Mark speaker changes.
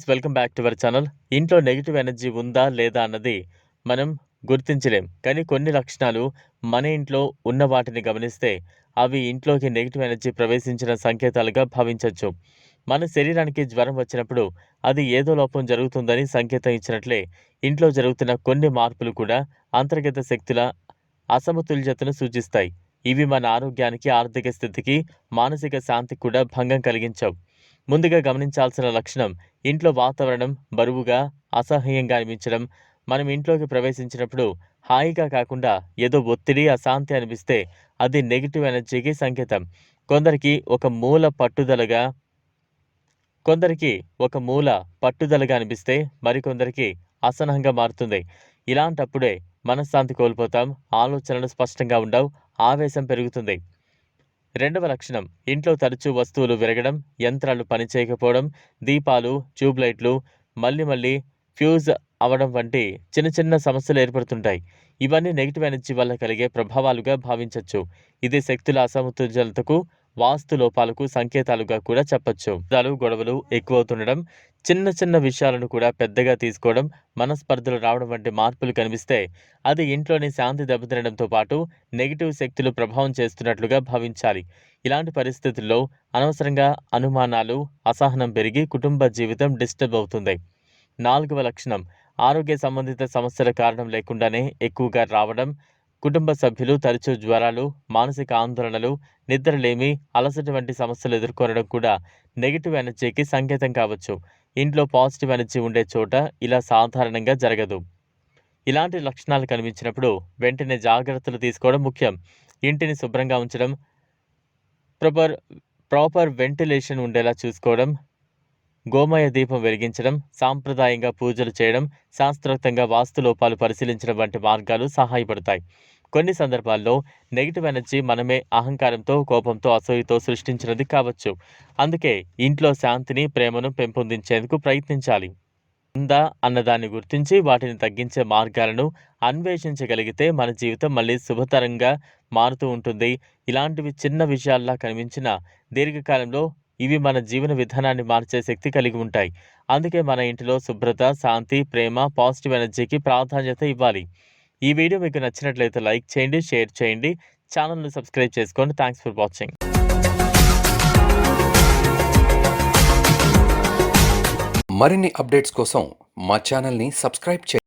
Speaker 1: Friends, welcome back to our channel. ఇంట్లో negative energy ఉందా లేదా అన్నది మనం గుర్తించలేం. కానీ కొన్ని లక్షణాలు మన ఇంట్లో ఉన్న వాటిని గమనిస్తే అవి ఇంట్లోకి నెగిటివ్ ఎనర్జీ ప్రవేశించిన సంకేతాలుగా భావించవచ్చు. మన శరీరానికి జ్వరం వచ్చినప్పుడు అది ఏదో లోపం జరుగుతుందని సంకేతం ఇచ్చినట్లే ఇంట్లో జరుగుతున్న కొన్ని మార్పులు కూడా అంతర్గత శక్తుల అసమతుల్యతను సూచిస్తాయి. ఇవి మన ఆరోగ్యానికి, ఆర్థిక స్థితికి, మానసిక శాంతికి కూడా భంగం కలిగించవు. ముందుగా గమనించాల్సిన లక్షణం ఇంట్లో వాతావరణం బరువుగా, అసహ్యంగా అనిపించడం. మనం ఇంట్లోకి ప్రవేశించినప్పుడు హాయిగా కాకుండా ఏదో ఒత్తిడి, అశాంతి అనిపిస్తే అది నెగిటివ్ ఎనర్జీకి సంకేతం. కొందరికి ఒక మూల పట్టుదలగా అనిపిస్తే మరికొందరికి అసహనంగా మారుతుంది. ఇలాంటప్పుడే మనశ్శాంతి కోల్పోతాం, ఆలోచనలు స్పష్టంగా ఉండవు, ఆవేశం పెరుగుతుంది. రెండవ లక్షణం ఇంట్లో తరచూ వస్తువులు విరగడం, యంత్రాలు పనిచేయకపోవడం, దీపాలు, ట్యూబ్లైట్లు మళ్ళీ ఫ్యూజ్ అవడం వంటి చిన్న చిన్న సమస్యలు ఏర్పడుతుంటాయి. ఇవన్నీ నెగిటివ్ ఎనర్జీ వల్ల కలిగే ప్రభావాలుగా భావించవచ్చు. ఇది శక్తుల అసమతుల్యతకు, వాస్తు లోపాలకు సంకేతాలుగా కూడా చెప్పొచ్చు. గొడవలు ఎక్కువవుతుండడం, చిన్న చిన్న విషయాలను కూడా పెద్దగా తీసుకోవడం, మనస్పర్ధలు రావడం వంటి మార్పులు కనిపిస్తే అది ఇంట్లోని శాంతి దెబ్బతినడంతో పాటు నెగిటివ్ శక్తులు ప్రభావం చేస్తున్నట్లుగా భావించాలి. ఇలాంటి పరిస్థితుల్లో అనవసరంగా అనుమానాలు, అసహనం పెరిగి కుటుంబ జీవితం డిస్టర్బ్ అవుతుంది. నాలుగవ లక్షణం ఆరోగ్య సంబంధిత సమస్యల కారణం లేకుండానే ఎక్కువగా రావడం. కుటుంబ సభ్యులు తరచూ జ్వరాలు, మానసిక ఆందోళనలు, నిద్రలేమి, అలసట వంటి సమస్యలు ఎదుర్కొనడం కూడా నెగిటివ్ ఎనర్జీకి సంకేతం కావచ్చు. ఇంట్లో పాజిటివ్ ఎనర్జీ ఉండే చోట ఇలా సాధారణంగా జరగదు. ఇలాంటి లక్షణాలు కనిపించినప్పుడు వెంటనే జాగ్రత్తలు తీసుకోవడం ముఖ్యం. ఇంటిని శుభ్రంగా ఉంచడం, ప్రాపర్ వెంటిలేషన్ ఉండేలా చూసుకోవడం, గోమయ దీపం వెలిగించడం, సాంప్రదాయంగా పూజలు చేయడం, శాస్త్రోక్తంగా వాస్తు లోపాలు పరిశీలించడం వంటి మార్గాలు సహాయపడతాయి. కొన్ని సందర్భాల్లో నెగిటివ్ ఎనర్జీ మనమే అహంకారంతో, కోపంతో, అసూయతో సృష్టించినది కావచ్చు. అందుకే ఇంట్లో శాంతిని, ప్రేమను పెంపొందించేందుకు ప్రయత్నించాలి. ఉందా అన్నదాన్ని గుర్తించి వాటిని తగ్గించే మార్గాలను అన్వేషించగలిగితే మన జీవితం మళ్ళీ శుభతరంగా మారుతూ ఉంటుంది. ఇలాంటివి చిన్న విషయాల్లా కనిపించిన దీర్ఘకాలంలో ఇవి మన జీవన విధానాన్ని మార్చే శక్తి కలిగి ఉంటాయి. అందుకే మన ఇంటిలో శుభ్రత, శాంతి, ప్రేమ, పాజిటివ్ ఎనర్జీకి ప్రాధాన్యత ఇవ్వాలి. ఈ వీడియో మీకు నచ్చినట్లయితే లైక్ చేయండి, షేర్ చేయండి, ఛానల్ను సబ్స్క్రైబ్ చేసుకోండి. Thanks for watching.
Speaker 2: మరిన్ని అప్డేట్స్ కోసం మా ఛానల్ని సబ్స్క్రైబ్ చేయండి.